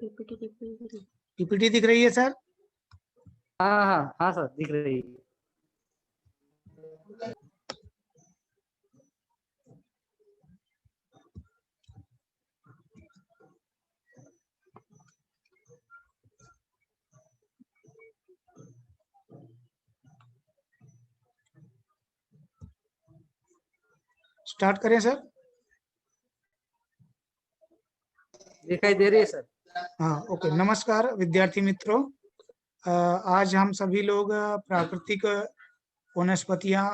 PPT दिख रही है सर? हाँ हाँ हाँ सर, दिख रही है। स्टार्ट करें सर? दिखाई दे रही है सर। हाँ, ओके। नमस्कार विद्यार्थी मित्रों। आज हम सभी लोग प्राकृतिक वनस्पतियां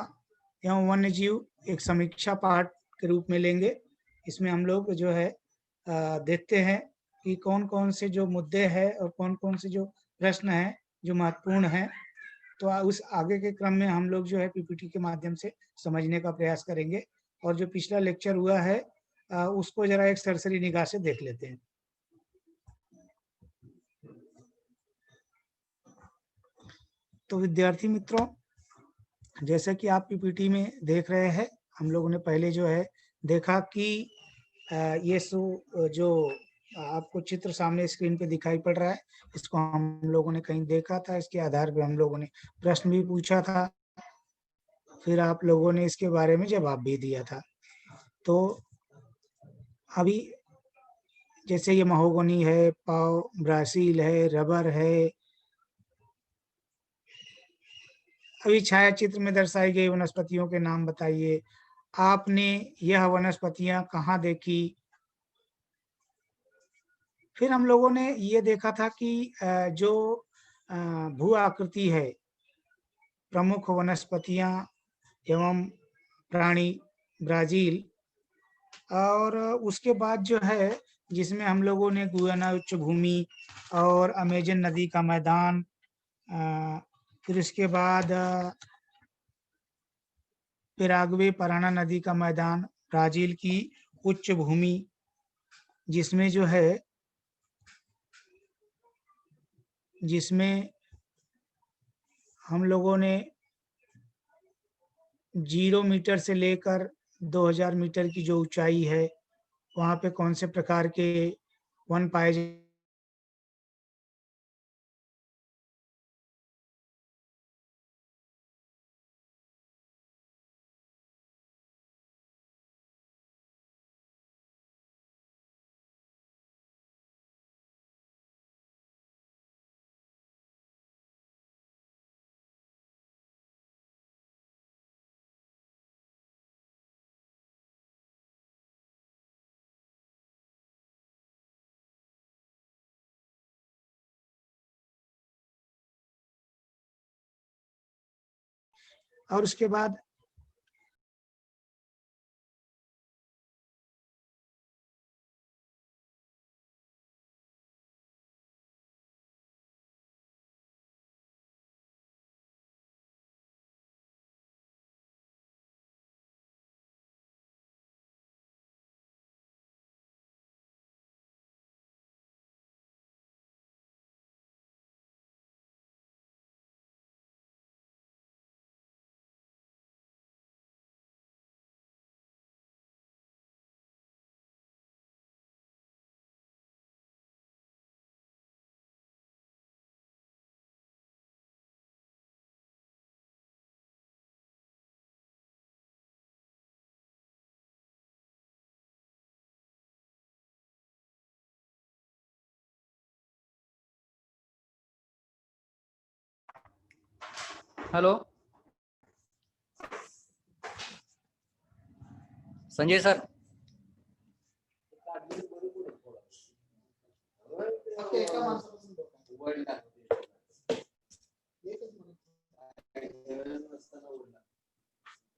एवं वन्य जीव एक समीक्षा पाठ के रूप में लेंगे। इसमें हम लोग जो है देखते हैं कि कौन कौन से जो मुद्दे हैं और कौन कौन से जो प्रश्न हैं जो महत्वपूर्ण हैं। तो उस आगे के क्रम में हम लोग जो है पीपीटी के माध्यम से समझने का प्रयास करेंगे। और जो पिछला लेक्चर हुआ है उसको जरा एक सरसरी निगाह से देख लेते हैं। तो विद्यार्थी मित्रों, जैसा कि आप पीपीटी में देख रहे हैं, हम लोगों ने पहले जो है देखा कि ये जो आपको चित्र सामने स्क्रीन पे दिखाई पड़ रहा है, इसको हम लोगों ने कहीं देखा था। इसके आधार पर हम लोगों ने प्रश्न भी पूछा था, फिर आप लोगों ने इसके बारे में जवाब भी दिया था। तो अभी जैसे ये महोगनी है, पाव ब्राजील है, रबर है। अभी छाया चित्र में दर्शाई गई वनस्पतियों के नाम बताइए। आपने यह वनस्पतियां कहाँ देखी? फिर हम लोगों ने ये देखा था कि जो भू आकृति है, प्रमुख वनस्पतियां एवं प्राणी ब्राजील, और उसके बाद जो है जिसमें हम लोगों ने गुयाना उच्च भूमि और अमेजन नदी का मैदान, फिर उसके बाद पेराग्वे पराना नदी का मैदान, ब्राजील की उच्च भूमि, जिसमें जो है जिसमें हम लोगों ने 0 मीटर से लेकर 2000 मीटर की जो ऊंचाई है, वहाँ पे कौन से प्रकार के वन पाए और उसके बाद हेलो संजय सर।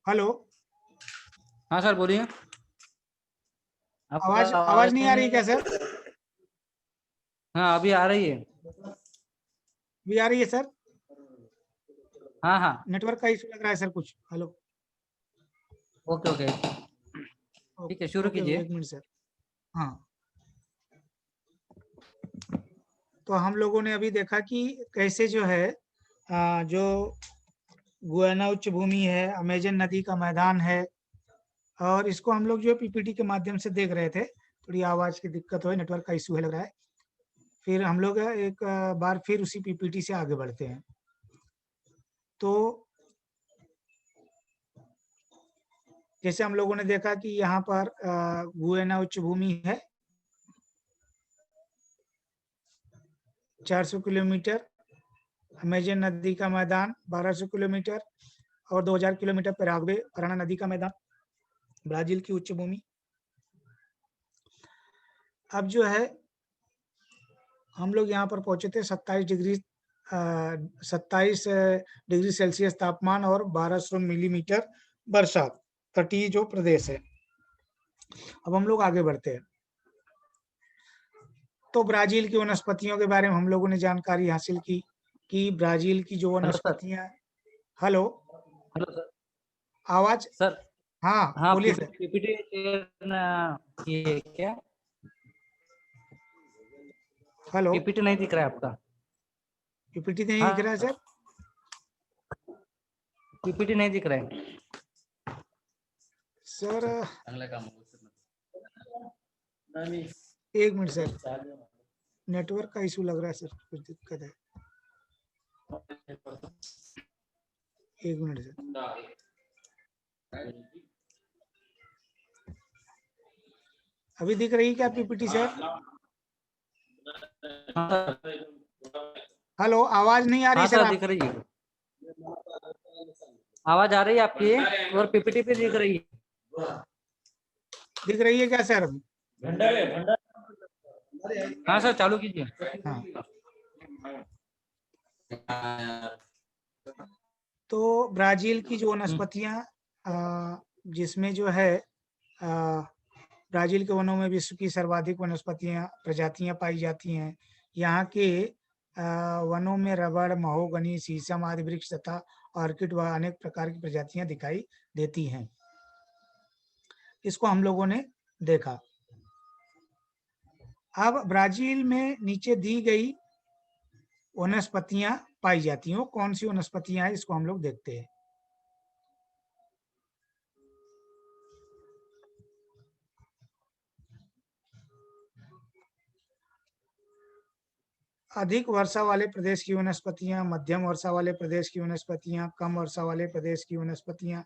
हेलो, हाँ सर बोलिए। आवाज नहीं आ रही क्या सर? हाँ अभी आ रही है। भी आ रही है सर? हाँ हाँ नेटवर्क का इशू लग रहा है सर कुछ। हेलो, ओके ओके ठीक है, शुरू कीजिए। एक मिनट सर। हाँ, तो हम लोगों ने अभी देखा कि कैसे जो है जो गुयाना उच्च भूमि है, अमेजन नदी का मैदान है, और इसको हम लोग जो पीपीटी के माध्यम से देख रहे थे। थोड़ी आवाज की दिक्कत हो, नेटवर्क का इशू है लग रहा है। फिर हम लोग एक बार फिर उसी पीपीटी से आगे बढ़ते हैं। तो जैसे हम लोगों ने देखा कि यहाँ पर गुयेना उच्च भूमि है 400 किलोमीटर, अमेजन नदी का मैदान 1200 किलोमीटर और 2000 किलोमीटर पैराग्वे पराना नदी का मैदान, ब्राजील की उच्च भूमि। अब जो है हम लोग यहाँ पर पहुंचे थे 27 डिग्री सेल्सियस तापमान और 1200 मिलीमीटर बरसात, तटीय जो प्रदेश है। अब हम लोग आगे बढ़ते हैं। तो ब्राजील की वनस्पतियों के बारे में हम लोगों ने जानकारी हासिल की कि ब्राजील की जो वनस्पतियां। Hello sir. आवाज सर हाँ हाँ बोलिए सर। पीपीटी ये क्या हेलो पीपीटी नहीं दिख रहा है आपका? पीपीटी नहीं हाँ दिख रहा है सर? पीपीटी नहीं दिख रहा है सर एक मिनट सर, नेटवर्क का इशू लग रहा है सर, कुछ दिक्कत है। एक मिनट सर। अभी दिख रही है क्या पीपीटी सर? हेलो आवाज नहीं आ रही हाँ सर सर दिख रही है, आवाज आ रही है आपकी और पीपीटी पे दिख रही है। दिख रही है क्या सर? हाँ सर चालू कीजिए। हाँ तो ब्राजील की जो वनस्पतियां जिसमें जो है ब्राजील के वनों में विश्व की सर्वाधिक वनस्पतियां प्रजातियां पाई जाती हैं। यहाँ के वनों में रबड़, महोगनी, शीशम आदि वृक्ष तथा ऑर्किड व अनेक प्रकार की प्रजातियां दिखाई देती हैं। इसको हम लोगों ने देखा। अब ब्राजील में नीचे दी गई वनस्पतियां पाई जाती हैं, कौन सी वनस्पतियां हैं इसको हम लोग देखते हैं। अधिक वर्षा वाले प्रदेश की वनस्पतियां, मध्यम वर्षा वाले प्रदेश की वनस्पतियां, कम वर्षा वाले प्रदेश की वनस्पतियां।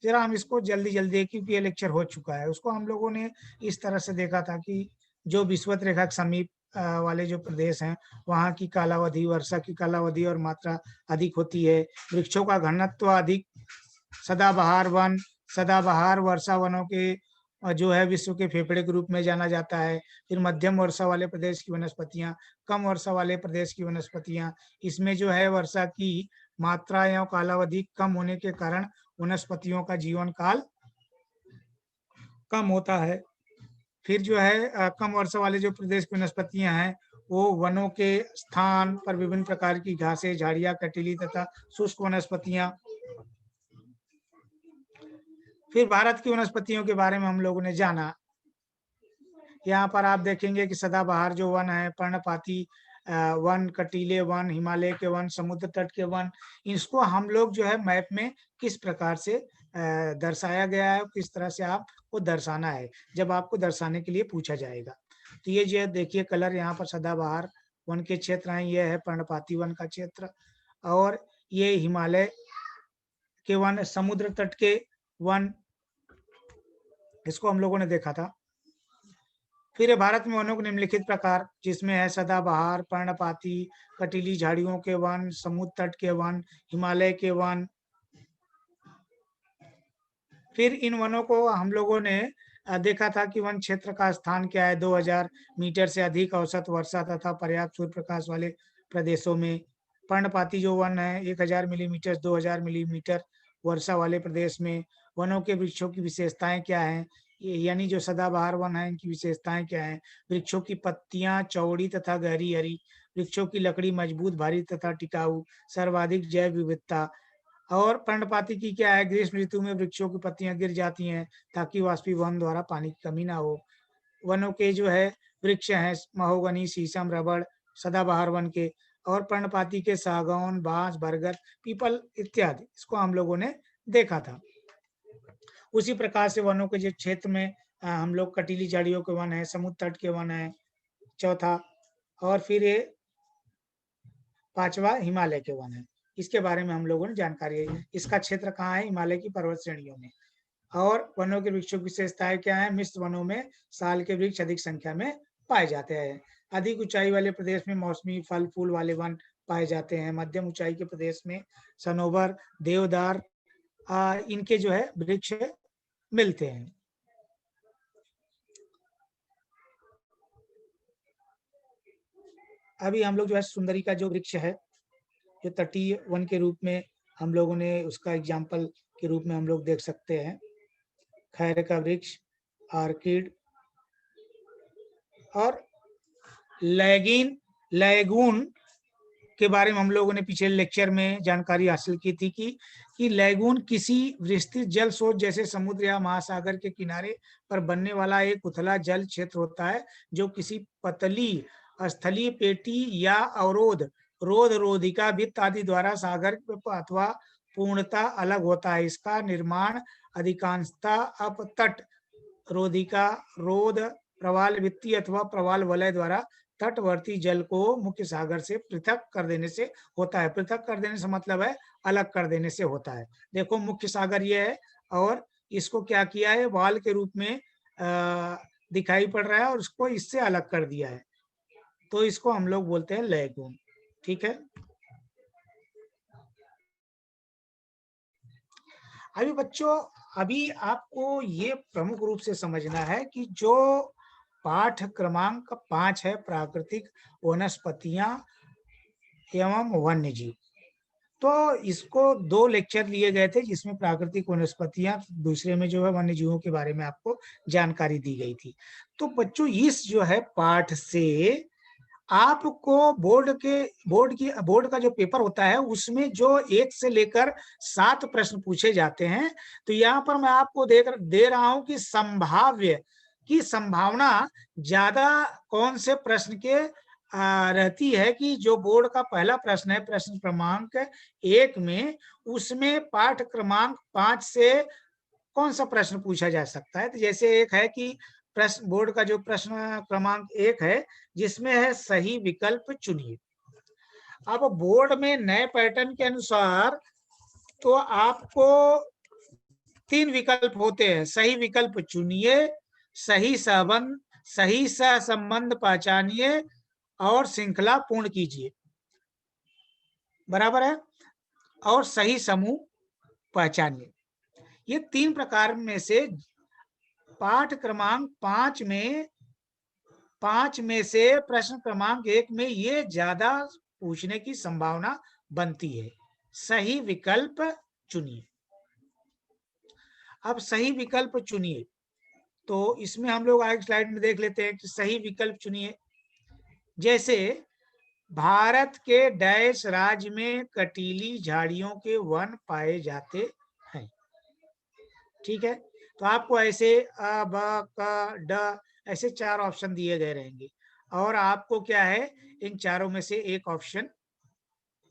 जरा हम इसको जल्दी जल्दी, क्योंकि ये लेक्चर हो चुका है, उसको हम लोगों ने इस तरह से देखा था कि जो विषुवत रेखा के समीप वाले जो प्रदेश हैं वहाँ की कालावधि, वर्षा की कालावधि और मात्रा अधिक होती है। वृक्षों का घनत्व अधिक, सदाबहार वन, सदाबहार वर्षा वनों के जो है विश्व के फेफड़े के रूप में जाना जाता है। फिर मध्यम वर्षा वाले प्रदेश की वनस्पतियां, कम वर्षा वाले प्रदेश की वनस्पतियां, इसमें जो है वर्षा की मात्रा या कालावधि कम होने के कारण वनस्पतियों का जीवन काल कम होता है। फिर जो है कम वर्षा वाले जो प्रदेश की वनस्पतियां हैं वो वनों के स्थान पर विभिन्न प्रकार की घासें, झाड़ियां, कटीली तथा शुष्क वनस्पतियां। फिर भारत की वनस्पतियों के बारे में हम लोगों ने जाना। यहाँ पर आप देखेंगे कि सदाबहार जो वन है, पर्णपाती वन, कटीले वन, हिमालय के वन, समुद्र तट के वन, इसको हम लोग जो है मैप में किस प्रकार से दर्शाया गया है, किस तरह से आपको दर्शाना है जब आपको दर्शाने के लिए पूछा जाएगा। तो ये जो देखिए कलर यहाँ पर सदाबहार वन के क्षेत्र हैं, ये है पर्णपाती वन का क्षेत्र, और ये हिमालय के वन, समुद्र तट के वन, इसको हम लोगों ने देखा था। फिर भारत में वनों के निम्नलिखित प्रकार, जिसमें है सदाबहार, पर्णपाती, कटीली झाड़ियों के वन, समुद्र तट के वन, हिमालय के वन। फिर इन वनों को हम लोगों ने देखा था कि वन क्षेत्र का स्थान क्या है 2000 मीटर से अधिक औसत वर्षा तथा पर्याप्त सूर्य प्रकाश वाले प्रदेशों में। पर्णपाती जो वन है 1000 मिलीमीटर 2000 मिलीमीटर वर्षा वाले प्रदेश में। वनों के वृक्षों की विशेषताएं क्या हैं, यानी जो सदाबहार वन है इनकी विशेषताएं क्या हैं। वृक्षों की पत्तियां चौड़ी तथा गहरी हरी, वृक्षों की लकड़ी मजबूत, भारी तथा टिकाऊ, सर्वाधिक जैव विविधता। और पर्णपाती की क्या है, ग्रीष्म ऋतु में वृक्षों की पत्तियां गिर जाती हैं ताकि वाष्पीभवन द्वारा पानी की कमी ना हो। वनों के जो है वृक्ष हैं महोगनी, शीशम, रबड़ सदाबहार वन के, और पर्णपाती के सागौन, बांस, बरगद, पीपल इत्यादि, इसको हम लोगों ने देखा था। उसी प्रकार से वनों के जो क्षेत्र में हम लोग कटीली झाड़ियों के वन है, समुद्र तट के वन है। चौथा और फिर ये 5वां हिमालय के वन है। इसके बारे में हम लोगों ने जानकारी, इसका क्षेत्र कहाँ है, हिमालय की पर्वत श्रेणियों में। और वनों के वृक्षों की विशेषताएं क्या है, मिश्र वनों में साल के वृक्ष अधिक संख्या में पाए जाते हैं। अधिक ऊंचाई वाले प्रदेश में मौसमी फल फूल वाले वन पाए जाते हैं। मध्यम ऊंचाई के प्रदेश में सनोवर, देवदार इनके जो है वृक्ष मिलते हैं। अभी हम लोग जो है सुंदरी का जो वृक्ष है, जो तटीय वन के रूप में हम लोगों ने उसका एग्जाम्पल के रूप में हम लोग देख सकते हैं। खैर का वृक्ष, आर्किड और लैगून के बारे में हम लोगों ने पिछले लेक्चर में जानकारी हासिल की थी कि लैगून किसी विस्तृत जल स्रोत जैसे समुद्र या महासागर के किनारे पर बनने वाला एक उथला जल क्षेत्र होता है, जो किसी पतली स्थलीय पेटी या अवरोध, रोध, रोधिका, भित्त आदि द्वारा सागर अथवा पूर्णतः अलग होता है। इसका निर्माण अधिकांशतः अपतट रोधिका, रोध, प्रवाल भित्ति अथवा प्रवाल वलय द्वारा तटवर्ती जल को मुख्य सागर से पृथक कर देने से होता है। पृथक कर देने से मतलब है अलग कर देने से होता है। देखो मुख्य सागर ये है और इसको क्या किया है, वाल के रूप में दिखाई पड़ रहा है और उसको इससे अलग कर दिया है, तो इसको हम लोग बोलते हैं लैगून। ठीक है, अभी बच्चों अभी आपको ये प्रमुख रूप से समझना है कि जो पाठ क्रमांक 5 है, प्राकृतिक वनस्पतियां एवं वन्य जीव, तो इसको 2 लेक्चर लिए गए थे जिसमें प्राकृतिक वनस्पतियां, दूसरे में जो है वन्य जीवों के बारे में आपको जानकारी दी गई थी। तो बच्चों इस जो है पाठ से आपको बोर्ड का जो पेपर होता है उसमें जो 1 से लेकर 7 प्रश्न पूछे जाते हैं, तो यहाँ पर मैं आपको दे रहा हूं कि संभाव्य की संभावना ज्यादा कौन से प्रश्न के रहती है कि जो बोर्ड का पहला प्रश्न है, प्रश्न क्रमांक 1 में, उसमें पाठ क्रमांक 5 से कौन सा प्रश्न पूछा जा सकता है। तो जैसे एक है कि प्रश्न, बोर्ड का जो प्रश्न क्रमांक 1 है जिसमें है सही विकल्प चुनिए। अब बोर्ड में नए पैटर्न के अनुसार तो आपको 3 विकल्प होते हैं, सही विकल्प चुनिए, सही संबंध, सही सहसंबंध पहचानिए और श्रृंखला पूर्ण कीजिए, बराबर है, और सही समूह पहचानिए। ये 3 प्रकार में से पाठ क्रमांक 5 में से प्रश्न क्रमांक 1 में ये ज्यादा पूछने की संभावना बनती है। सही विकल्प चुनिए। अब सही विकल्प चुनिए, तो इसमें हम लोग आगे स्लाइड में देख लेते हैं कि सही विकल्प चुनिए। जैसे भारत के डैश राज्य में कटीली झाड़ियों के वन पाए जाते हैं। ठीक है, तो आपको ऐसे अ, ब, क, ड ऐसे 4 ऑप्शन दिए गए रहेंगे और आपको क्या है, इन चारों में से एक ऑप्शन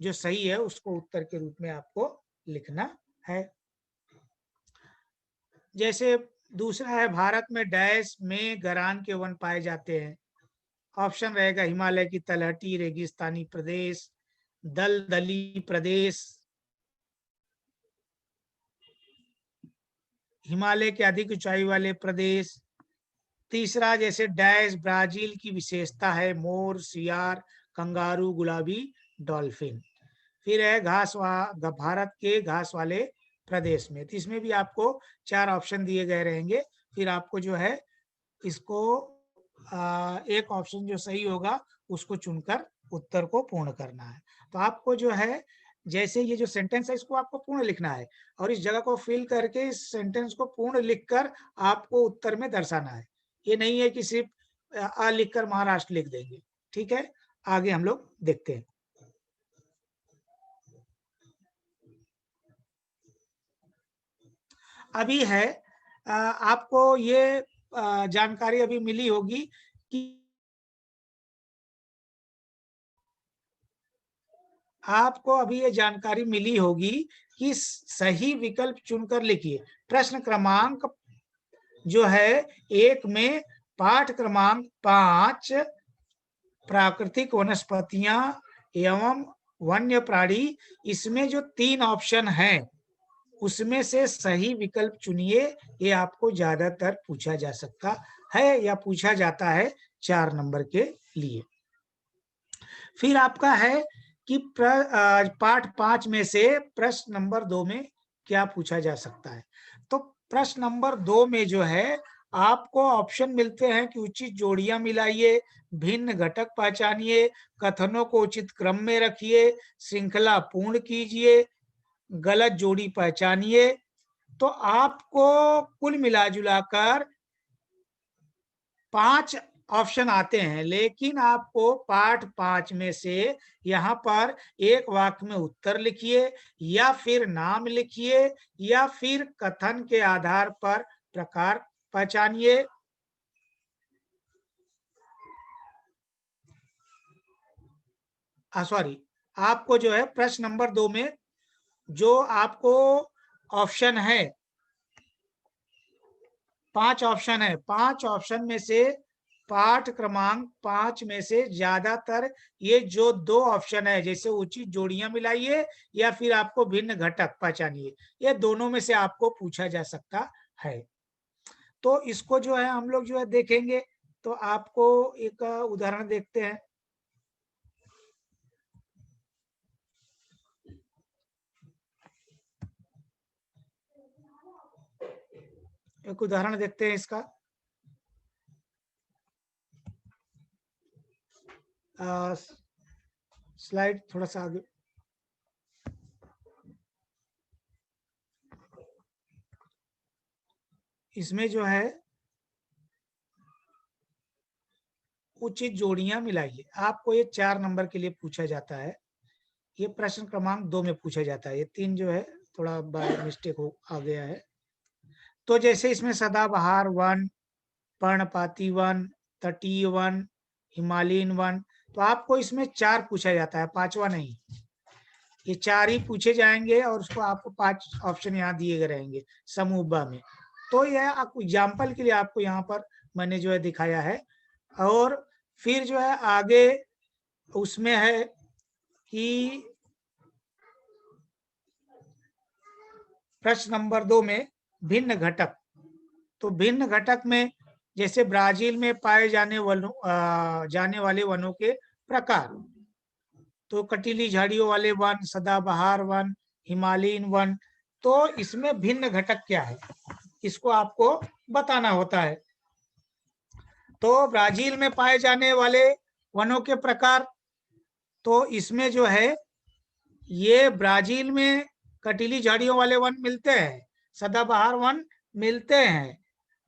जो सही है उसको उत्तर के रूप में आपको लिखना है। जैसे दूसरा है भारत में डैश में गरान के वन पाए जाते हैं। ऑप्शन रहेगा हिमालय की तलहटी रेगिस्तानी प्रदेश, दलदली प्रदेश, हिमालय के अधिक ऊंचाई वाले प्रदेश। तीसरा जैसे डैश ब्राजील की विशेषता है, मोर, सियार, कंगारू, गुलाबी डॉल्फिन। फिर है भारत के घास वाले प्रदेश में। तो इसमें भी आपको 4 ऑप्शन दिए गए रहेंगे। फिर आपको जो है इसको एक ऑप्शन जो सही होगा उसको चुनकर उत्तर को पूर्ण करना है। तो आपको जो है जैसे ये जो सेंटेंस है इसको आपको पूर्ण लिखना है और इस जगह को फिल करके इस सेंटेंस को पूर्ण लिखकर आपको उत्तर में दर्शाना है। ये नहीं है कि सिर्फ अ लिखकर महाराष्ट्र लिख देंगे। ठीक है, आगे हम लोग देखते हैं। अभी है आपको ये जानकारी अभी मिली होगी कि आपको अभी ये जानकारी मिली होगी कि सही विकल्प चुनकर लिखिए। प्रश्न क्रमांक जो है 1 में पाठ क्रमांक 5 प्राकृतिक वनस्पतियां एवं वन्य प्राणी, इसमें जो 3 ऑप्शन हैं उसमें से सही विकल्प चुनिए। ये आपको ज्यादातर पूछा जा सकता है या पूछा जाता है 4 नंबर के लिए। फिर आपका है कि पाठ 5 में से प्रश्न नंबर 2 में क्या पूछा जा सकता है। तो प्रश्न नंबर 2 में जो है आपको ऑप्शन मिलते हैं कि उचित जोड़ियां मिलाइए, भिन्न घटक पहचानिए, कथनों को उचित क्रम में रखिए, श्रृंखला पूर्ण कीजिए, गलत जोड़ी पहचानिए। तो आपको कुल मिला जुलाकर 5 ऑप्शन आते हैं, लेकिन आपको पाठ 5 में से यहाँ पर एक वाक्य में उत्तर लिखिए या फिर नाम लिखिए या फिर कथन के आधार पर प्रकार पहचानिए। सॉरी, आपको जो है प्रश्न नंबर 2 में जो आपको ऑप्शन है, 5 ऑप्शन है, 5 ऑप्शन में से पाठ क्रमांक 5 में से ज्यादातर ये जो 2 ऑप्शन है, जैसे उचित जोड़ियां मिलाइए या फिर आपको भिन्न घटक पहचानिए, ये दोनों में से आपको पूछा जा सकता है। तो इसको जो है हम लोग जो है देखेंगे। तो आपको एक उदाहरण देखते हैं। एक उदाहरण देखते हैं इसका। स्लाइड थोड़ा सा आगे। इसमें जो है उचित जोड़ियां मिलाइए, आपको ये 4 नंबर के लिए पूछा जाता है। ये प्रश्न क्रमांक 2 में पूछा जाता है। ये 3 जो है थोड़ा बाय मिस्टेक हो आ गया है। तो जैसे इसमें सदाबहार वन, पर्णपाती वन, तटीय वन, हिमालयन वन, तो आपको इसमें 4 पूछा जाता है, 5वां नहीं। ये 4 ही पूछे जाएंगे और उसको आपको 5 ऑप्शन यहाँ दिए गए रहेंगे समूह ब में। तो यह एग्जाम्पल के लिए आपको यहाँ पर मैंने जो है दिखाया है। और फिर जो है आगे उसमें है कि प्रश्न नंबर 2 में भिन्न घटक। तो भिन्न घटक में जैसे ब्राजील में पाए जाने वाले वनों के प्रकार, तो कटीली झाड़ियों वाले वन, सदाबहार वन, हिमालयन वन। तो इसमें भिन्न घटक क्या है, इसको आपको बताना होता है। तो ब्राजील में पाए जाने वाले वनों के प्रकार, तो इसमें जो है ये ब्राजील में कटीली झाड़ियों वाले वन मिलते हैं, सदाबहार वन मिलते हैं,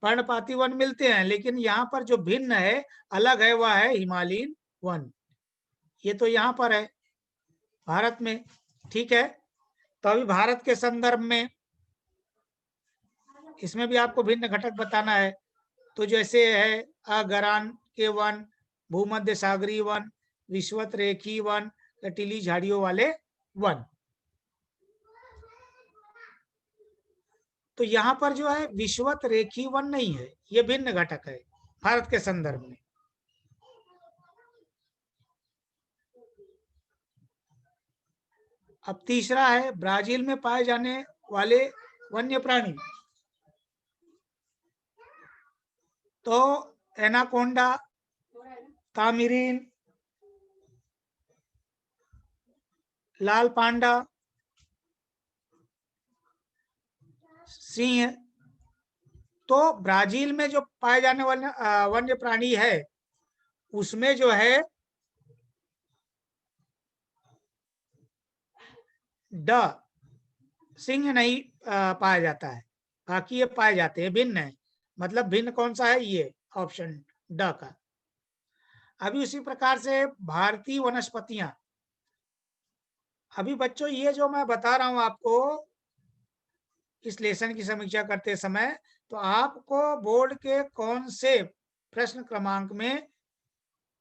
पर्णपाती वन मिलते हैं, लेकिन यहाँ पर जो भिन्न है, अलग है, वह है हिमालयन वन। ये तो यहाँ पर है भारत में, ठीक है। तो अभी भारत के संदर्भ में इसमें भी आपको भिन्न घटक बताना है। तो जैसे है अगरान के वन, भूमध्य सागरीय वन, विषुवत रेखी वन, कटीली झाड़ियों वाले वन। तो यहाँ पर जो है विषुवत रेखी वन नहीं है, ये भिन्न घटक है भारत के संदर्भ में। अब तीसरा है ब्राजील में पाए जाने वाले वन्य प्राणी। तो एनाकोंडा, तामिरीन, लाल पांडा, सिंह। तो ब्राजील में जो पाए जाने वाले वन्य प्राणी है, उसमें जो है सिंह नहीं पाया जाता है, बाकी ये पाए जाते हैं, भिन्न है। मतलब भिन्न कौन सा है, ये ऑप्शन ड का। अभी उसी प्रकार से भारतीय वनस्पतियां। अभी बच्चों ये जो मैं बता रहा हूं आपको इस लेसन की समीक्षा करते समय, तो आपको बोर्ड के कौन से प्रश्न क्रमांक में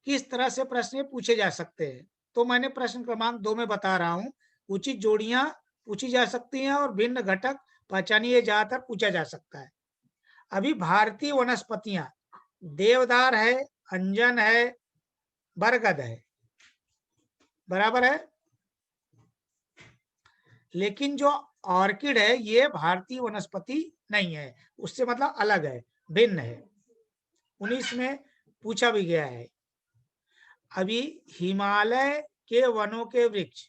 किस तरह से प्रश्न पूछे जा सकते हैं, तो मैंने प्रश्न क्रमांक 2 में बता रहा हूं। उचित जोड़ियां पूछी जा सकती हैं और भिन्न घटक पहचानिए ज्यादातर पूछा जा सकता है। अभी भारतीय वनस्पतियां देवदार है, अंजन है, बरगद है, बराबर है। लेकिन जो ऑर्किड है ये भारतीय वनस्पति नहीं है, उससे मतलब अलग है, भिन्न है। 19 में पूछा भी गया है। अभी हिमालय के वनों के वृक्ष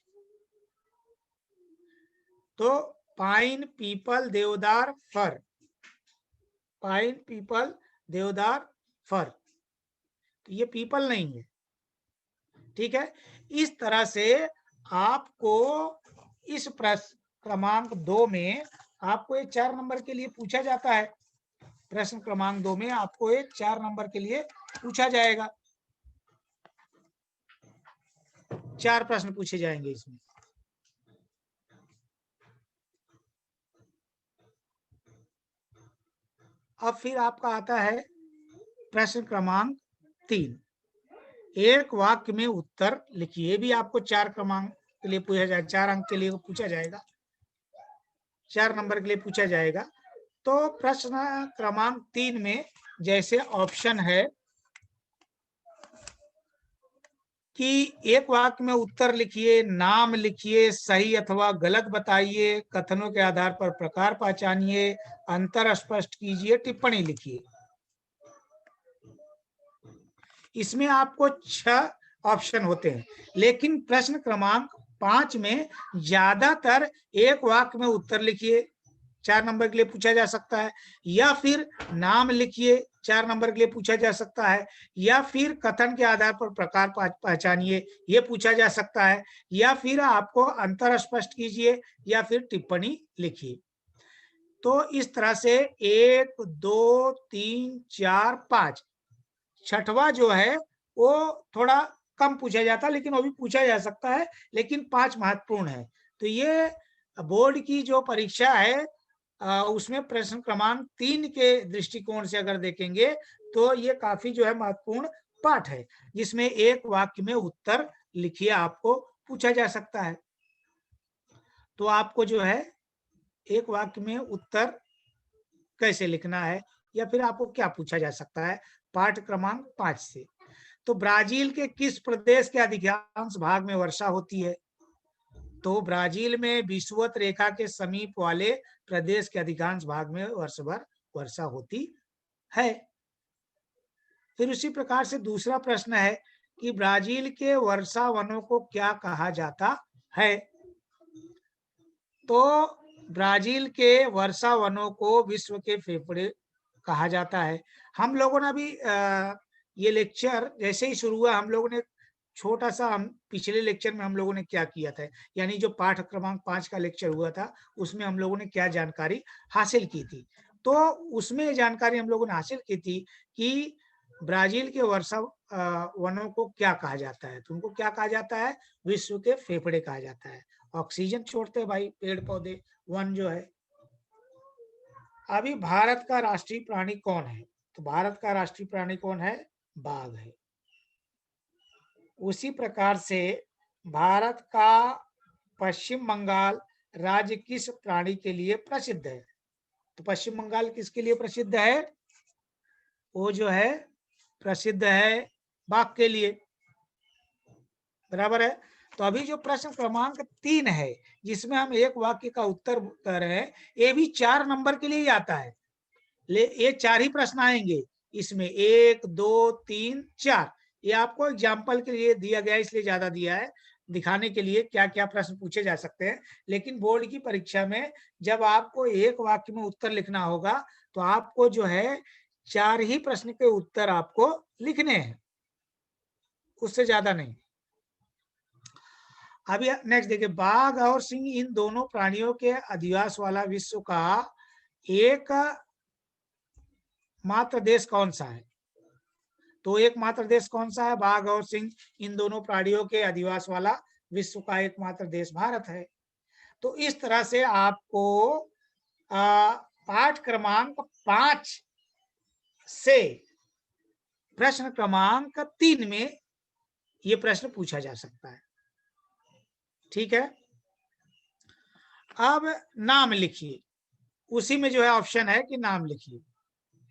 तो पाइन, पीपल, देवदार, फर, पाइन, पीपल, देवदार, फर, तो ये पीपल नहीं है, ठीक है। इस तरह से आपको इस प्रश्न क्रमांक 2 में आपको ये 4 नंबर के लिए पूछा जाता है। प्रश्न क्रमांक 2 में आपको ये 4 नंबर के लिए पूछा जाएगा, 4 प्रश्न पूछे जाएंगे इसमें। अब फिर आपका आता है प्रश्न क्रमांक 3। एक वाक्य में उत्तर लिखिए। भी आपको 4 क्रमांक के लिए पूछा जाएगा, 4 अंक के लिए पूछा जाएगा, 4 नंबर के लिए पूछा जाएगा। तो प्रश्न क्रमांक 3 में जैसे ऑप्शन है कि एक वाक्य में उत्तर लिखिए, नाम लिखिए, सही अथवा गलत बताइए, कथनों के आधार पर प्रकार पहचानिए, अंतर स्पष्ट कीजिए, टिप्पणी लिखिए। इसमें आपको 6 ऑप्शन होते हैं, लेकिन प्रश्न क्रमांक 5 में ज्यादातर एक वाक्य में उत्तर लिखिए, 4 नंबर के लिए पूछा जा सकता है, या फिर नाम लिखिए, 4 नंबर के लिए पूछा जा सकता है, या फिर कथन के आधार पर प्रकार पहचानिए, ये पूछा जा सकता है, या फिर आपको अंतर स्पष्ट कीजिए, या फिर टिप्पणी लिखिए। तो इस तरह से 1, 2, 3, 4, 5, छठवा जो है वो थोड़ा कम पूछा जाता है, लेकिन वो भी पूछा जा सकता है, लेकिन 5 महत्वपूर्ण है। तो ये बोर्ड की जो परीक्षा है उसमें प्रश्न क्रमांक 3 के दृष्टिकोण से अगर देखेंगे तो ये काफी जो है महत्वपूर्ण पाठ है, जिसमें एक वाक्य में उत्तर लिखिए आपको पूछा जा सकता है। तो आपको जो है एक वाक्य में उत्तर कैसे लिखना है, या फिर आपको क्या पूछा जा सकता है पाठ क्रमांक 5 से। तो ब्राजील के किस प्रदेश के अधिकांश भाग में वर्षा होती है? तो ब्राजील में विषुवत रेखा के समीप वाले प्रदेश के अधिकांश भाग में वर्ष भर वर्षा होती है। फिर उसी प्रकार से दूसरा प्रश्न है कि ब्राजील के वर्षा वनों को क्या कहा जाता है? तो ब्राजील के वर्षा वनों को विश्व के फेफड़े कहा जाता है। हम लोगों ने अभी ये लेक्चर जैसे ही शुरू हुआ, हम लोगों ने छोटा सा, हम पिछले लेक्चर में हम लोगों ने क्या किया था, यानी जो पाठ क्रमांक 5 का लेक्चर हुआ था उसमें हम लोगों ने क्या जानकारी हासिल की थी। तो उसमें जानकारी हम लोगों ने हासिल की थी कि ब्राजील के वर्षा वनों को क्या कहा जाता है। तो उनको क्या कहा जाता है? विश्व के फेफड़े कहा जाता है। ऑक्सीजन छोड़ते हैं भाई पेड़ पौधे, वन जो है। अभी भारत का राष्ट्रीय प्राणी कौन है? तो भारत का राष्ट्रीय प्राणी कौन है? बाघ है। उसी प्रकार से भारत का पश्चिम बंगाल राज्य किस प्राणी के लिए प्रसिद्ध है? तो पश्चिम बंगाल किसके लिए प्रसिद्ध है? वो जो है प्रसिद्ध है बाघ के लिए, बराबर है। तो अभी जो प्रश्न क्रमांक 3 है जिसमें हम एक वाक्य का उत्तर कर रहे हैं, ये भी 4 नंबर के लिए ही आता है। ये 4 ही प्रश्न आएंगे इसमें, 1, 2, 3, 4। ये आपको एग्जाम्पल के लिए दिया गया, इसलिए ज्यादा दिया है, दिखाने के लिए क्या क्या प्रश्न पूछे जा सकते हैं। लेकिन बोर्ड की परीक्षा में जब आपको एक वाक्य में उत्तर लिखना होगा तो आपको जो है 4 ही प्रश्न के उत्तर आपको लिखने हैं, उससे ज्यादा नहीं। अभी नेक्स्ट देखिए, बाघ और सिंह इन दोनों प्राणियों के अधिवास वाला विश्व का एक मात्र देश कौन सा है? तो एकमात्र देश कौन सा है? बाघ और सिंह इन दोनों प्राणियों के अधिवास वाला विश्व का एकमात्र देश भारत है। तो इस तरह से आपको पाठ क्रमांक 5 से प्रश्न क्रमांक 3 में ये प्रश्न पूछा जा सकता है, ठीक है। अब नाम लिखिए, उसी में जो है ऑप्शन है कि नाम लिखिए।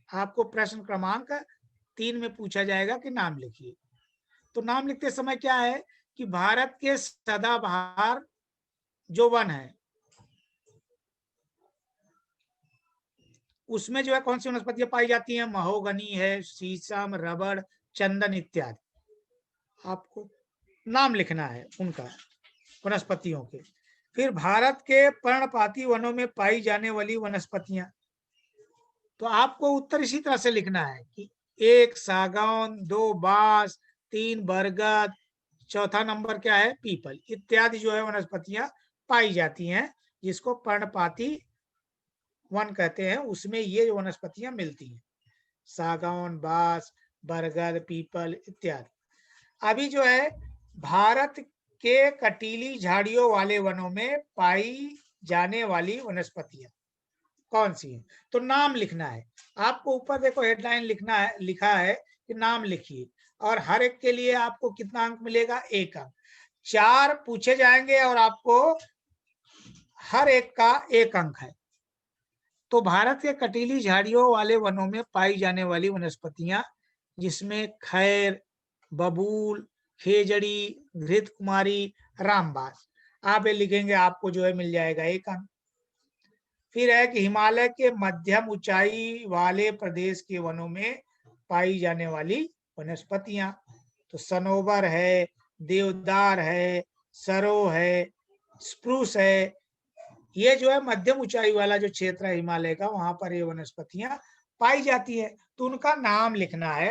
आपको प्रश्न क्रमांक 3 में पूछा जाएगा कि नाम लिखिए। तो नाम लिखते समय क्या है कि भारत के सदाबहार जो वन है उसमें जो है कौन सी वनस्पतियां पाई जाती हैं? महोगनी है, शीशम, रबड़, चंदन इत्यादि। आपको नाम लिखना है उनका, वनस्पतियों के। फिर भारत के पर्णपाती वनों में पाई जाने वाली वनस्पतियां, तो आपको उत्तर इसी तरह से लिखना है कि 1 सागौन, 2 बांस, 3 बरगद, चौथा नंबर क्या है? पीपल इत्यादि जो है वनस्पतियां पाई जाती हैं, जिसको पर्णपाती वन कहते हैं। उसमें ये वनस्पतियां मिलती हैं, सागौन, बांस, बरगद, पीपल इत्यादि। अभी जो है भारत के कटीली झाड़ियों वाले वनों में पाई जाने वाली वनस्पतियां कौन सी है? तो नाम लिखना है आपको। ऊपर देखो हेडलाइन लिखना है, लिखा है कि नाम लिखिए, और हर एक के लिए आपको कितना अंक मिलेगा? 1 अंक। 4 पूछे जाएंगे और आपको हर एक का 1 अंक है। तो भारत के कटीली झाड़ियों वाले वनों में पाई जाने वाली वनस्पतियां, जिसमें खैर, बबूल, खेजड़ी, घृत कुमारी, रामबास, आप ये लिखेंगे, आपको जो है मिल जाएगा 1 अंक। फिर है कि हिमालय के मध्यम ऊंचाई वाले प्रदेश के वनों में पाई जाने वाली वनस्पतियां, तो सनोबर है, देवदार है, सरो है, स्प्रूस है। ये जो है मध्यम ऊंचाई वाला जो क्षेत्र है हिमालय का, वहां पर ये वनस्पतियां पाई जाती है। तो उनका नाम लिखना है।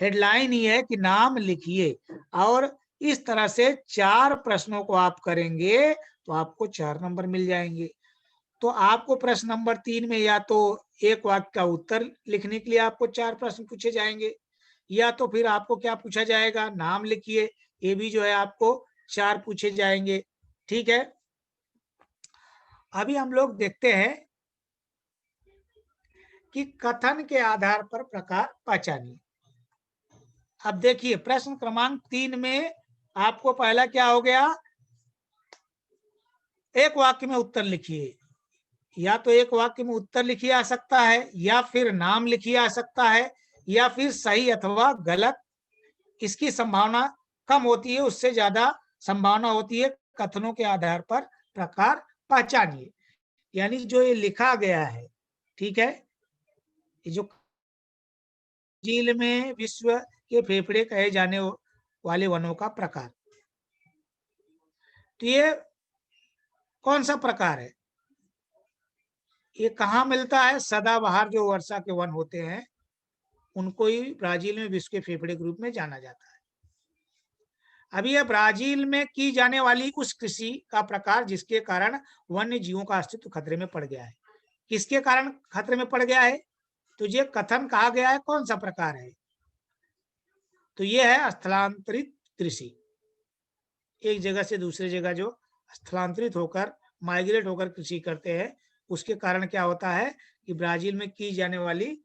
हेडलाइन ही है कि नाम लिखिए, और इस तरह से 4 प्रश्नों को आप करेंगे तो आपको 4 नंबर मिल जाएंगे। तो आपको प्रश्न नंबर 3 में या तो एक वाक्य का उत्तर लिखने के लिए आपको 4 प्रश्न पूछे जाएंगे, या तो फिर आपको क्या पूछा जाएगा? नाम लिखिए, ये भी जो है आपको 4 पूछे जाएंगे। ठीक है, अभी हम लोग देखते हैं कि कथन के आधार पर प्रकार पहचानिए। अब देखिए प्रश्न क्रमांक 3 में आपको पहला क्या हो गया? एक वाक्य में उत्तर लिखिए। या तो एक वाक्य में उत्तर लिखिए आ सकता है, या फिर नाम लिखिए आ सकता है, या फिर सही अथवा गलत। इसकी संभावना कम होती है, उससे ज्यादा संभावना होती है कथनों के आधार पर प्रकार पहचानिए। यानी जो ये लिखा गया है, ठीक है, ये जो झील में विश्व के फेफड़े कहे जाने वाले वनों का प्रकार, तो ये कौन सा प्रकार है? ये कहाँ मिलता है? सदाबहार जो वर्षा के वन होते हैं उनको ही ब्राजील में विश्व के फेफड़े के रूप में जाना जाता है। अभी यह ब्राजील में की जाने वाली उस कृषि का प्रकार जिसके कारण वन्य जीवों का अस्तित्व खतरे में पड़ गया है। किसके कारण खतरे में पड़ गया है? तो ये कथन कहा गया है, कौन सा प्रकार है? तो ये है स्थलांतरित कृषि। एक जगह से दूसरे जगह जो स्थलांतरित होकर, माइग्रेट होकर कृषि करते हैं, उसके कारण क्या होता है कि ब्राजील में की जाने वाली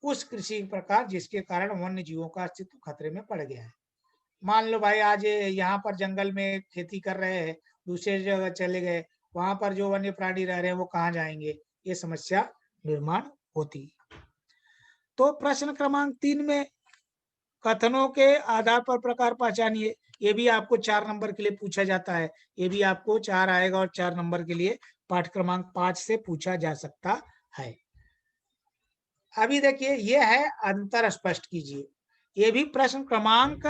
उस कृषि प्रकार जिसके कारण वन्य जीवों का अस्तित्व खतरे में पड़ गया है। मान लो भाई आज यहाँ पर जंगल में खेती कर रहे हैं, दूसरे जगह चले गए, वहां पर जो वन्य प्राणी रह रहे हैं वो कहाँ जाएंगे? ये समस्या निर्माण होती। तो प्रश्न क्रमांक 3 में कथनों के आधार पर प्रकार पहचानिए, ये भी आपको 4 नंबर के लिए पूछा जाता है। ये भी आपको 4 आएगा, और 4 नंबर के लिए पाठ क्रमांक 5 से पूछा जा सकता है। अभी देखिए ये है अंतर स्पष्ट कीजिए। ये भी प्रश्न क्रमांक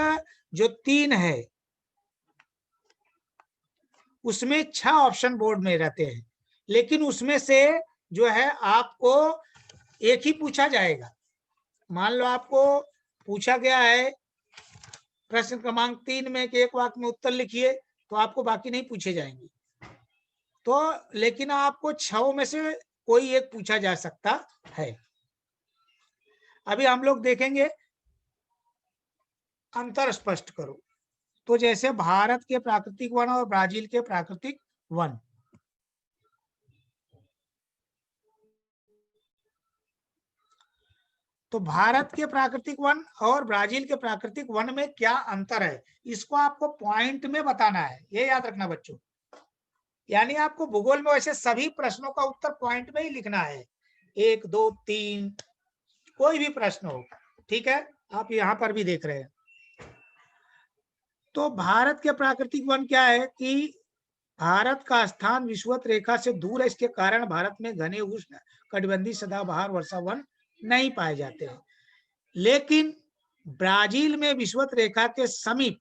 जो 3 है उसमें 6 ऑप्शन बोर्ड में रहते हैं, लेकिन उसमें से जो है आपको एक ही पूछा जाएगा। मान लो आपको पूछा गया है प्रश्न क्रमांक 3 में कि एक वाक्य में उत्तर लिखिए, तो आपको बाकी नहीं पूछे जाएंगे। तो लेकिन आपको 6 में से कोई एक पूछा जा सकता है। अभी हम लोग देखेंगे अंतर स्पष्ट करो। तो जैसे भारत के प्राकृतिक वन और ब्राजील के प्राकृतिक वन, तो भारत के प्राकृतिक वन और ब्राजील के प्राकृतिक वन में क्या अंतर है, इसको आपको पॉइंट में बताना है। ये याद रखना बच्चों। यानी आपको भूगोल में वैसे सभी प्रश्नों का उत्तर पॉइंट में ही लिखना है, 1 2 3 कोई भी प्रश्न हो। ठीक है, आप यहाँ पर भी देख रहे हैं। तो भारत के प्राकृतिक वन क्या है कि भारत का स्थान विषुवत रेखा से दूर है, इसके कारण भारत में घने उष्ण कटिबंधीय सदाबहार वर्षा वन नहीं पाए जाते हैं। लेकिन ब्राजील में विषुवत रेखा के समीप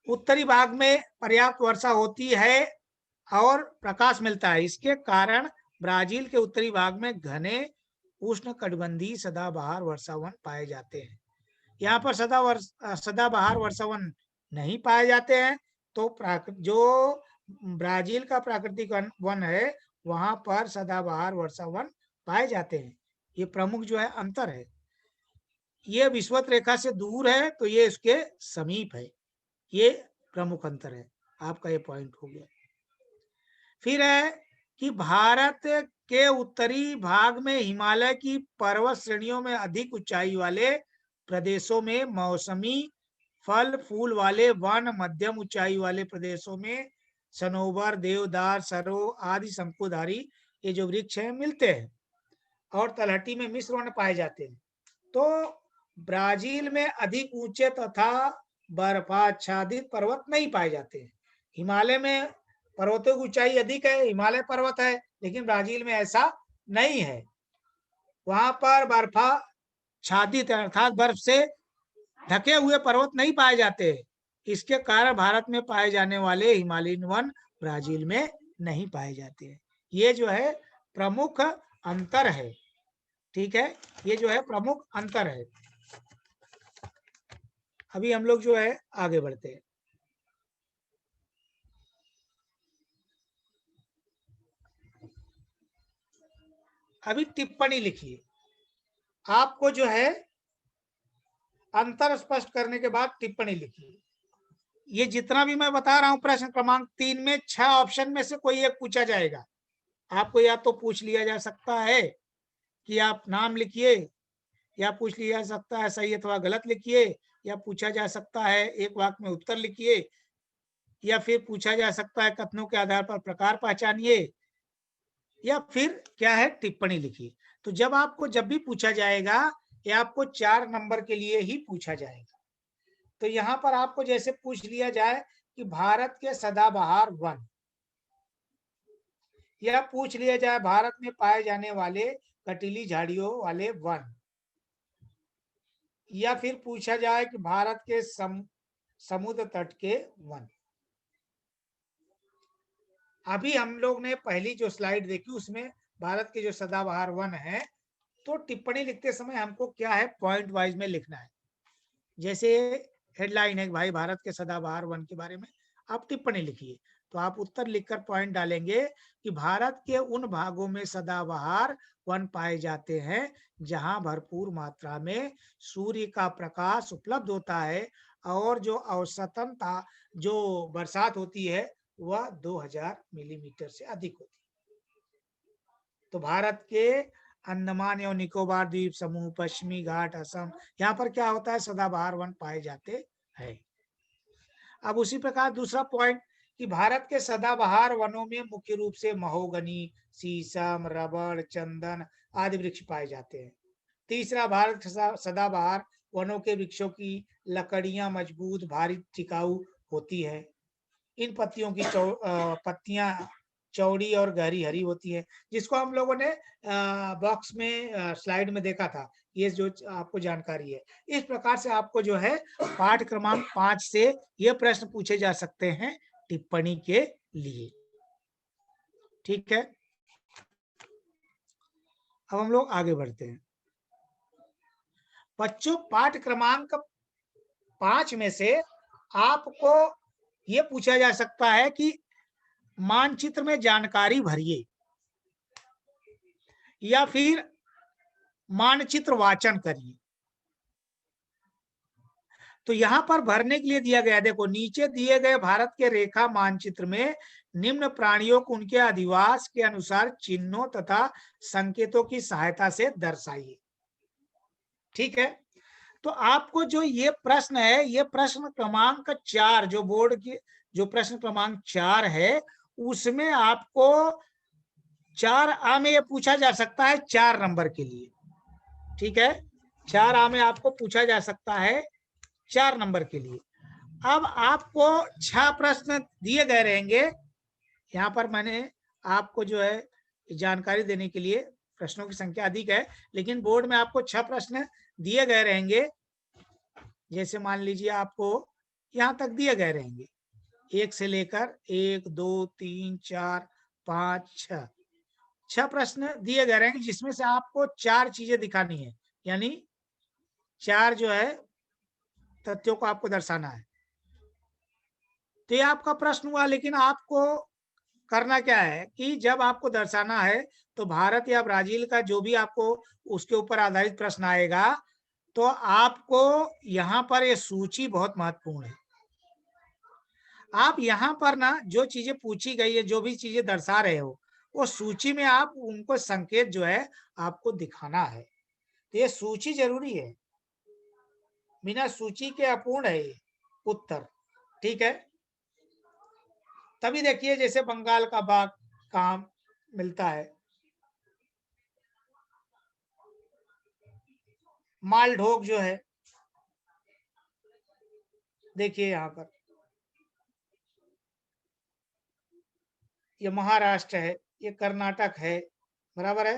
उत्तरी भाग में पर्याप्त वर्षा होती है और प्रकाश मिलता है, इसके कारण ब्राजील के उत्तरी भाग में घने उष्ण कटिबंधीय सदाबहार वर्षा वन पाए जाते हैं। यहाँ पर सदाबहार वर्षा वन नहीं पाए जाते हैं। तो जो ब्राजील का प्राकृतिक वन है वहां पर सदाबहार वर्षा वन पाए जाते हैं। ये प्रमुख जो है अंतर है। ये विषुवत रेखा से दूर है तो ये इसके समीप है, ये प्रमुख अंतर है। आपका ये पॉइंट हो गया। फिर है कि भारत के उत्तरी भाग में हिमालय की पर्वत श्रेणियों में अधिक ऊंचाई वाले प्रदेशों में मौसमी फल फूल वाले वन, मध्यम ऊंचाई वाले प्रदेशों में सनोबर, देवदार, सरो आदि शंकुधारी ये जो वृक्ष हैं मिलते हैं और तलहटी में मिश्र वन पाए जाते हैं। तो ब्राजील में अधिक ऊंचे तथा बर्फाच्छादित पर्वत नहीं पाए जाते हैं। हिमालय में पर्वतों की ऊंचाई अधिक है, हिमालय पर्वत है, लेकिन ब्राजील में ऐसा नहीं है। वहां पर बर्फाच्छादित अर्थात बर्फ से ढके हुए पर्वत नहीं पाए जाते। इसके कारण भारत में पाए जाने वाले हिमालयन वन ब्राजील में नहीं पाए जाते। ये जो है प्रमुख अंतर है। ठीक है, ये जो है प्रमुख अंतर है। अभी हम लोग जो है आगे बढ़ते हैं। अभी टिप्पणी लिखिए। आपको जो है अंतर स्पष्ट करने के बाद टिप्पणी लिखिए। ये जितना भी मैं बता रहा हूं प्रश्न क्रमांक 3 में 6 ऑप्शन में से कोई एक पूछा जाएगा। आपको या तो पूछ लिया जा सकता है कि आप नाम लिखिए, या पूछ लिया जा सकता है सही अथवा गलत लिखिए, या पूछा जा सकता है एक वाक्य में उत्तर लिखिए, या फिर पूछा जा सकता है कथनों के आधार पर प्रकार पहचानिए, या फिर क्या है टिप्पणी लिखिए। तो जब भी पूछा जाएगा ये आपको 4 नंबर के लिए ही पूछा जाएगा। तो यहाँ पर आपको जैसे पूछ लिया जाए कि भारत के सदाबहार वन, या पूछ लिया जाए भारत में पाए जाने वाले कटीली झाड़ियों वाले वन, या फिर पूछा जाए कि भारत के समुद्र तट के वन। अभी हम लोग ने पहली जो स्लाइड देखी उसमें भारत के जो सदाबहार वन है, तो टिप्पणी लिखते समय हमको क्या है पॉइंट वाइज में लिखना है। जैसे हेडलाइन है भाई भारत के सदाबहार वन के बारे में, आप टिप्पणी लिखिए। तो आप उत्तर लिखकर पॉइंट डालेंगे कि भारत के उन भागों में सदाबहार वन पाए जाते हैं जहां भरपूर मात्रा में सूर्य का प्रकाश उपलब्ध होता है और जो औसतन जो बरसात होती है वह 2000 मिलीमीटर से अधिक होती है। तो भारत के अंडमान एवं निकोबार द्वीप समूह, पश्चिमी घाट, असम, यहाँ पर क्या होता है सदाबहार वन पाए जाते हैं। अब उसी प्रकार दूसरा पॉइंट कि भारत के सदाबहार वनों में मुख्य रूप से महोगनी, शीशम, रबड़, चंदन आदि वृक्ष पाए जाते हैं। तीसरा, भारत सदाबहार वनों के वृक्षों की लकड़ियां मजबूत, भारी, टिकाऊ होती है। इन पत्तियों की पत्तियां चौड़ी और गहरी हरी होती है, जिसको हम लोगों ने बॉक्स में स्लाइड में देखा था। ये जो आपको जानकारी है, इस प्रकार से आपको जो है पाठ क्रमांक 5 से ये प्रश्न पूछे जा सकते हैं टिप्पणी के लिए। ठीक है, अब हम लोग आगे बढ़ते हैं। बच्चों, पाठ क्रमांक 5 में से आपको ये पूछा जा सकता है कि मानचित्र में जानकारी भरिए, या फिर मानचित्र वाचन करिए। तो यहां पर भरने के लिए दिया गया, देखो नीचे दिए गए भारत के रेखा मानचित्र में निम्न प्राणियों को उनके अधिवास के अनुसार चिन्हों तथा संकेतों की सहायता से दर्शाइए। ठीक है, तो आपको जो ये प्रश्न है, ये प्रश्न क्रमांक 4 जो बोर्ड की जो प्रश्न क्रमांक 4 है, उसमें आपको 4A में ये पूछा जा सकता है 4 नंबर के लिए। ठीक है, 4A में आपको पूछा जा सकता है 4 नंबर के लिए। अब आपको 6 प्रश्न दिए गए रहेंगे। यहाँ पर मैंने आपको जो है जानकारी देने के लिए, प्रश्नों की संख्या अधिक है लेकिन बोर्ड में आपको 6 प्रश्न दिए गए रहेंगे। जैसे मान लीजिए आपको यहाँ तक दिए गए रहेंगे, 1 से लेकर 1 2 3 4 5 6 प्रश्न दिए गए रहेंगे, जिसमें से आपको 4 चीजें दिखानी है, यानी 4 जो है तथ्यों को आपको दर्शाना है। तो ये आपका प्रश्न हुआ, लेकिन आपको करना क्या है कि जब आपको दर्शाना है तो भारत या ब्राजील का जो भी आपको उसके ऊपर आधारित प्रश्न आएगा, तो आपको यहाँ पर ये सूची बहुत महत्वपूर्ण है। आप यहाँ पर ना जो चीजें पूछी गई है, जो भी चीजें दर्शा रहे हो, वो सूची में आप उनको संकेत जो है आपको दिखाना है। तो ये सूची जरूरी है, बिना सूची के अपूर्ण है ये उत्तर। ठीक है, तभी देखिए जैसे बंगाल का बाग कहाँ मिलता है, मालढोक जो है, देखिए यहाँ पर ये महाराष्ट्र है, ये कर्नाटक है, बराबर है।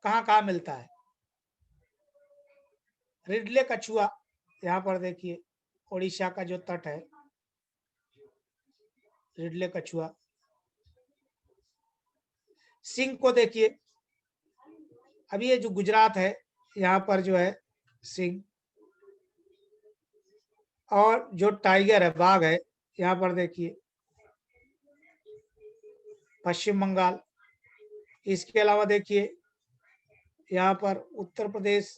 कहाँ कहाँ मिलता है? रिडले कछुआ, यहाँ पर देखिए उड़ीसा का जो तट है, रिडले कछुआ। सिंह को देखिए, अभी ये जो गुजरात है यहाँ पर जो है सिंह, और जो टाइगर है, बाघ है, यहाँ पर देखिए पश्चिम बंगाल। इसके अलावा देखिए यहाँ पर उत्तर प्रदेश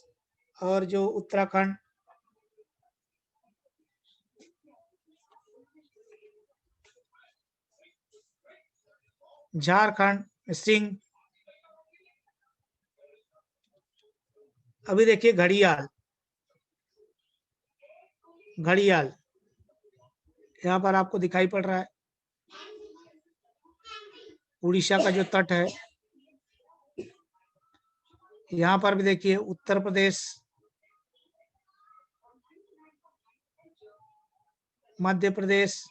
और जो उत्तराखंड, झारखंड सिंह। अभी देखिए घड़ियाल, घड़ियाल यहाँ पर आपको दिखाई पड़ रहा है, उड़ीसा का जो तट है। यहाँ पर भी देखिए उत्तर प्रदेश, मध्य प्रदेश,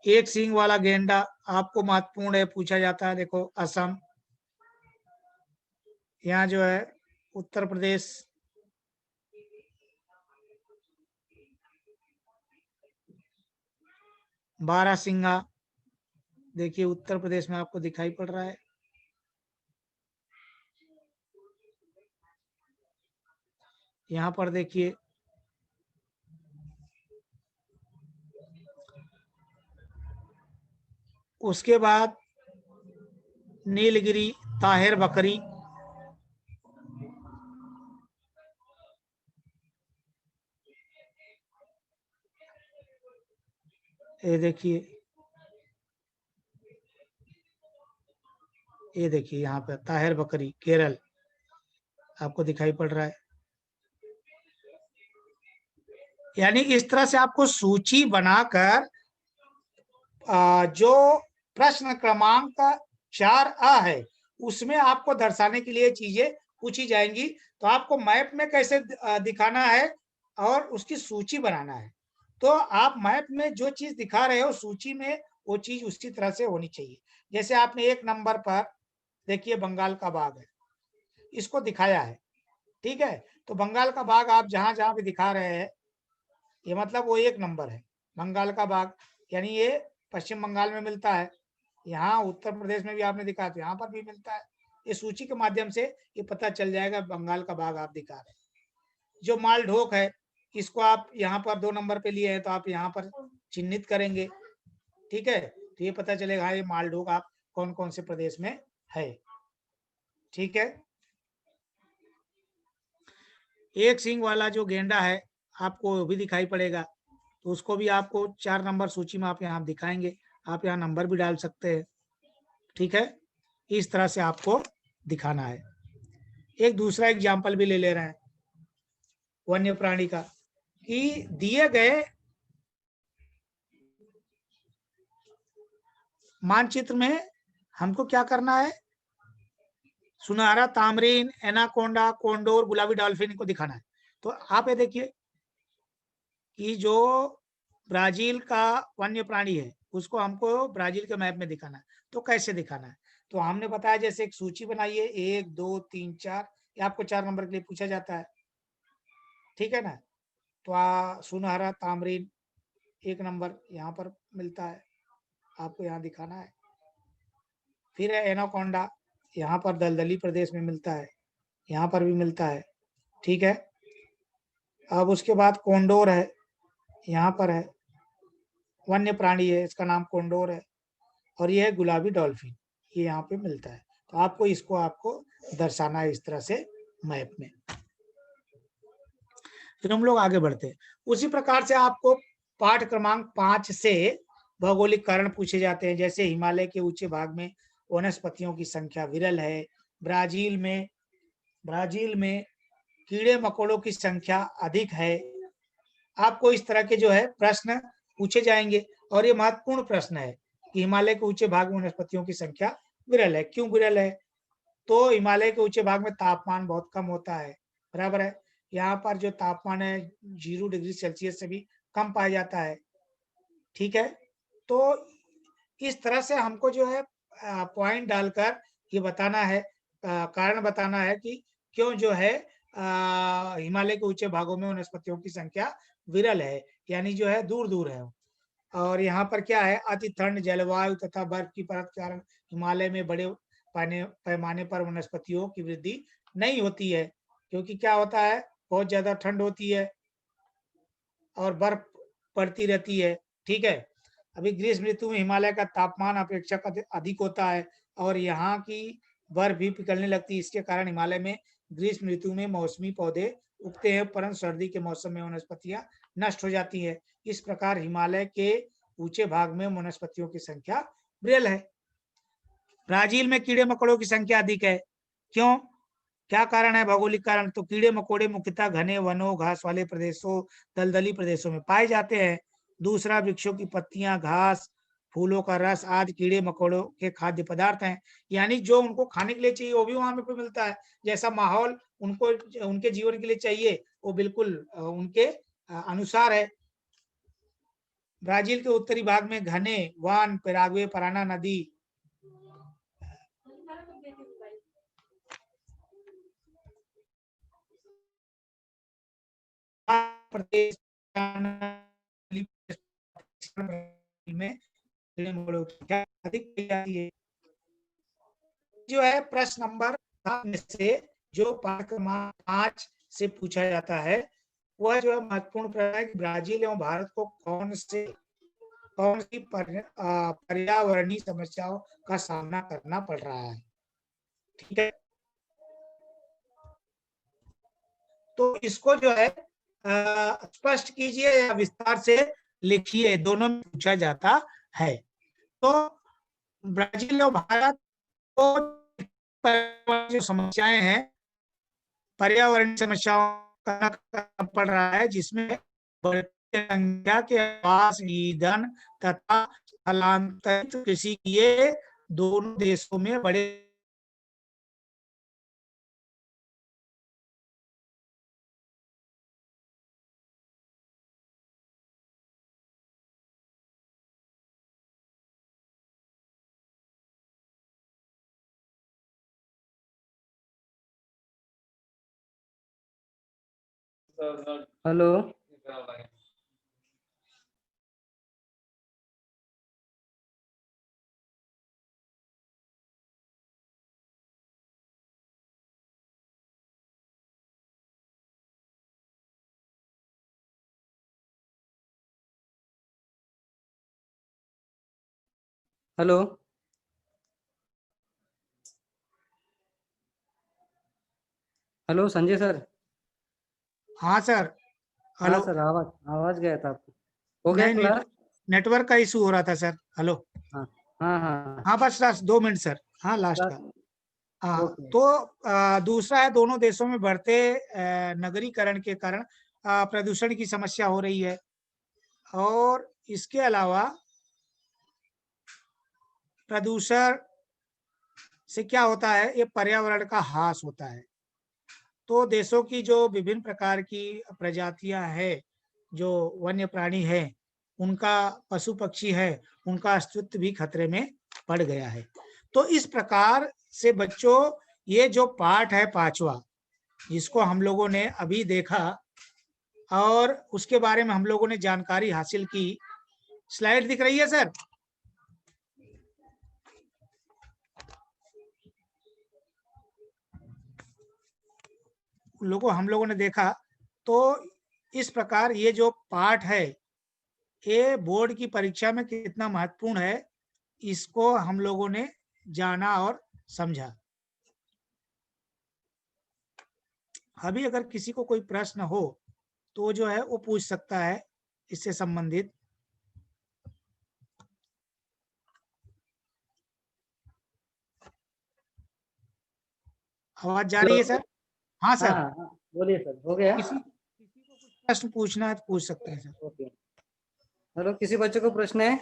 एक सींग वाला गेंडा आपको महत्वपूर्ण है, पूछा जाता है। देखो असम, यहाँ जो है उत्तर प्रदेश, बारासिंगा देखिए उत्तर प्रदेश में आपको दिखाई पड़ रहा है। यहाँ पर देखिए उसके बाद नीलगिरी, ताहिर बकरी, ये देखिए यहाँ पे ताहिर बकरी, केरल आपको दिखाई पड़ रहा है। यानी इस तरह से आपको सूची बनाकर जो प्रश्न क्रमांक 4A है उसमें आपको दर्शाने के लिए चीजें पूछी जाएंगी। तो आपको मैप में कैसे दिखाना है और उसकी सूची बनाना है। तो आप मैप में जो चीज दिखा रहे हो सूची में वो चीज उसी तरह से होनी चाहिए। जैसे आपने 1 नंबर पर देखिए बंगाल का बाग है, इसको दिखाया है, ठीक है। तो बंगाल का बाग आप जहां जहां भी दिखा रहे हैं, ये मतलब वो 1 नंबर है बंगाल का बाग, यानी ये पश्चिम बंगाल में मिलता है। यहाँ उत्तर प्रदेश में भी आपने दिखाया तो यहाँ पर भी मिलता है। ये सूची के माध्यम से ये पता चल जाएगा बंगाल का बाग आप दिखा रहे हैं। जो मालढोक है, इसको आप यहाँ पर 2 नंबर पे लिए हैं तो आप यहाँ पर चिन्हित करेंगे, ठीक है। तो ये पता चलेगा हाँ ये मालढोक आप कौन कौन से प्रदेश में है, ठीक है। एक सींग वाला जो गेंडा है आपको भी दिखाई पड़ेगा, तो उसको भी आपको 4 नंबर सूची में आप यहाँ दिखाएंगे। आप यहाँ नंबर भी डाल सकते हैं, ठीक है। इस तरह से आपको दिखाना है। एक दूसरा एग्जाम्पल भी ले ले रहे हैं वन्य प्राणी का, कि दिए गए मानचित्र में हमको क्या करना है, सुनहरा तामरीन, एनाकोंडा, कोंडोर, गुलाबी डॉल्फिन को दिखाना है। तो आप ये देखिए कि जो ब्राजील का वन्य प्राणी है उसको हमको ब्राजील के मैप में दिखाना है। तो कैसे दिखाना है? तो हमने बताया जैसे एक सूची बनाइए, 1 2 3 4, ये आपको 4 नंबर के लिए पूछा जाता है, ठीक है ना। तो सुनहरा तामरीन 1 नंबर यहाँ पर मिलता है, आपको यहाँ दिखाना है। फिर है एनाकोंडा, यहाँ पर दलदली प्रदेश में मिलता है, यहाँ पर भी मिलता है, ठीक है। अब उसके बाद कोंडोर है, यहाँ पर है, वन्य प्राणी है, इसका नाम कोंडोर है। और ये है गुलाबी डॉल्फिन, ये यहाँ पे मिलता है। तो आपको इसको आपको दर्शाना है इस तरह से मैप में। फिर हम लोग आगे बढ़ते हैं। उसी प्रकार से आपको पाठ क्रमांक 5 से भौगोलिक कारण पूछे जाते हैं, जैसे हिमालय के ऊंचे भाग में वनस्पतियों की संख्या विरल है, ब्राजील में कीड़े मकोड़ों की संख्या अधिक है। आपको इस तरह के जो है प्रश्न पूछे जाएंगे। और ये महत्वपूर्ण प्रश्न है कि हिमालय के ऊंचे भाग में वनस्पतियों की संख्या विरल है। क्यों विरल है? तो हिमालय के ऊंचे भाग में तापमान बहुत कम होता है, बराबर है। यहाँ पर जो तापमान है 0 डिग्री सेल्सियस से भी कम पाया जाता है, ठीक है। तो इस तरह से हमको जो है पॉइंट डालकर ये बताना है, कारण बताना है कि क्यों जो है हिमालय के ऊंचे भागों में वनस्पतियों की संख्या विरल है, यानी जो है दूर-दूर है। और यहाँ पर क्या है, अति ठंड जलवायु तथा बर्फ की परत के कारण हिमालय में बड़े पैमाने पर वनस्पतियों की वृद्धि नहीं होती है, क्योंकि क्या होता है, बहुत ज्यादा ठंड होती है और बर्फ पड़ती रहती है, ठीक है। अभी ग्रीष्म ऋतु में हिमालय का तापमान अपेक्षाकृत अधिक होता है और यहाँ की बर्फ भी पिघलने लगती है। इसके कारण हिमालय में ग्रीष्म ऋतु में मौसमी पौधे उगते हैं, परंतु सर्दी के मौसम में वनस्पतियां नष्ट हो जाती है। इस प्रकार हिमालय के ऊंचे भाग में वनस्पतियों की संख्या विरल है। ब्राजील में कीड़े मकोड़ों की संख्या अधिक है। क्यों? क्या कारण है? भौगोलिक कारण। तो कीड़े मकोड़े मुख्यतः घने वनों, घास वाले प्रदेशों, दलदली प्रदेशों में पाए जाते हैं। दूसरा, वृक्षों की पत्तियां, घास, फूलों का रस आदि कीड़े मकोड़ों के खाद्य पदार्थ हैं, यानी जो उनको खाने के लिए चाहिए वो भी वहां पे मिलता है। जैसा माहौल उनको उनके जीवन के लिए चाहिए वो बिल्कुल उनके अनुसार है। ब्राजील के उत्तरी भाग में घने वन, पैराग्वे, पराना नदी, प्रदेश में अधिक पाई जाती है। जो है प्रश्न नंबर 7 में से जो पाठ क्रमांक 5 से पूछा जाता है वह जो है महत्वपूर्ण प्रश्न है कि ब्राजील एवं भारत को कौन सी पर्यावरणीय समस्याओं का सामना करना पड़ रहा है, ठीक है। तो इसको जो है स्पष्ट कीजिए या विस्तार से लिखिए, दोनों में पूछा जाता है। तो ब्राजील और भारत को जो समस्याएं हैं, पर्यावरण समस्याओं का पड़ रहा है, जिसमें बढ़ती संख्या के आवास, ईंधन तथा स्थलांतरित कृषि किए दोनों देशों में बड़े hello. Hello. Hello Sanjay sir. हाँ सर, हाँ हेलो। सर, आवाज आवाज गया था आपको। हो गया नहीं, क्लास? नेटवर्क का इशू हो रहा था सर। हेलो। हाँ हाँ हाँ। हाँ बस लास्ट 2 मिनट सर, हाँ लास्ट क्लास। का। हाँ, ओके। तो दूसरा है, दोनों देशों में बढ़ते नगरीकरण के कारण प्रदूषण की समस्या हो रही है। और इसके अलावा प्रदूषण से क्या होता है, ये पर्यावरण का ह्रास होता है। तो देशों की जो विभिन्न प्रकार की प्रजातियां है, जो वन्य प्राणी है, उनका पशु पक्षी है, उनका अस्तित्व भी खतरे में पड़ गया है। तो इस प्रकार से बच्चों, ये जो पाठ है 5वां, जिसको हम लोगों ने अभी देखा और उसके बारे में हम लोगों ने जानकारी हासिल की। स्लाइड दिख रही है सर? हम लोगों ने देखा, तो इस प्रकार ये जो पाठ है, ये बोर्ड की परीक्षा में कितना महत्वपूर्ण है, इसको हम लोगों ने जाना और समझा। अभी अगर किसी को कोई प्रश्न हो तो जो है वो पूछ सकता है इससे संबंधित। आवाज जा रही है सर? हाँ हाँ सर। हाँ, बोलिए सर, हो गया। किसी किसी को कुछ प्रश्न पूछना है तो पूछ सकते हैं सर। ओके। हेलो, किसी बच्चे को प्रश्न है?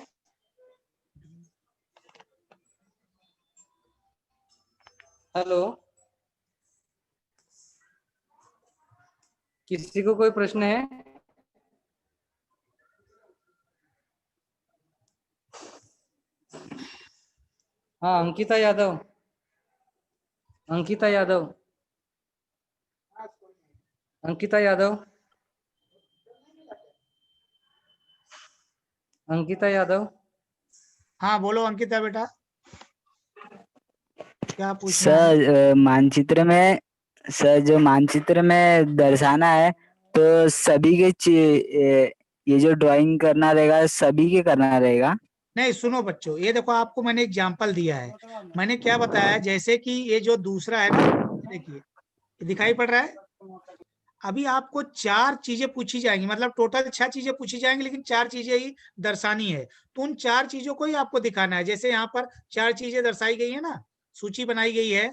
हेलो, किसी को कोई प्रश्न है? हाँ, अंकिता यादव, अंकिता यादव, अंकिता यादव, अंकिता यादव। हाँ बोलो अंकिता बेटा, क्या पूछना है? सर मानचित्र में, सर जो मानचित्र में दर्शाना है, तो सभी के ये जो ड्राइंग करना रहेगा सभी के करना रहेगा? नहीं सुनो बच्चों, ये देखो आपको मैंने एग्जाम्पल दिया है। मैंने क्या बताया, जैसे कि ये जो दूसरा है ना, देखिए ये दिखाई पड़ रहा है। अभी आपको 4 चीजें पूछी जाएंगी, मतलब टोटल 6 चीजें पूछी जाएंगी, लेकिन 4 चीजें ही दर्शानी है। तो उन 4 चीजों को ही आपको दिखाना है। जैसे यहाँ पर 4 चीजें दर्शाई गई है ना, सूची बनाई गई है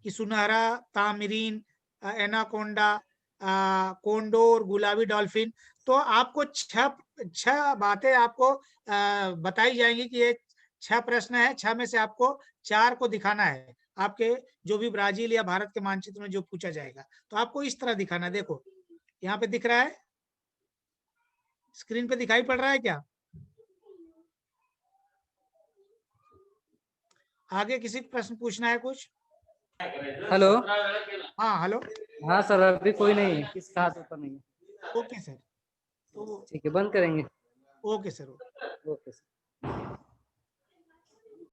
कि सुनहरा, तामरीन, एनाकोंडा, कोंडोर, गुलाबी डॉल्फिन। तो आपको छह बातें आपको बताई जाएंगी कि ये 6 प्रश्न है, 6 में से आपको 4 को दिखाना है। आपके जो भी ब्राजील या भारत के मानचित्र में जो पूछा जाएगा, तो आपको इस तरह दिखाना है। देखो यहाँ पे दिख रहा है, स्क्रीन पे दिखाई पड़ रहा है क्या? आगे किसी को प्रश्न पूछना है कुछ? हेलो। हाँ हेलो। हाँ सर, अभी कोई नहीं है, किस खास ऊपर नहीं है। Okay sir. तो ठीक है, बंद करेंगे। Okay sir. Okay sir.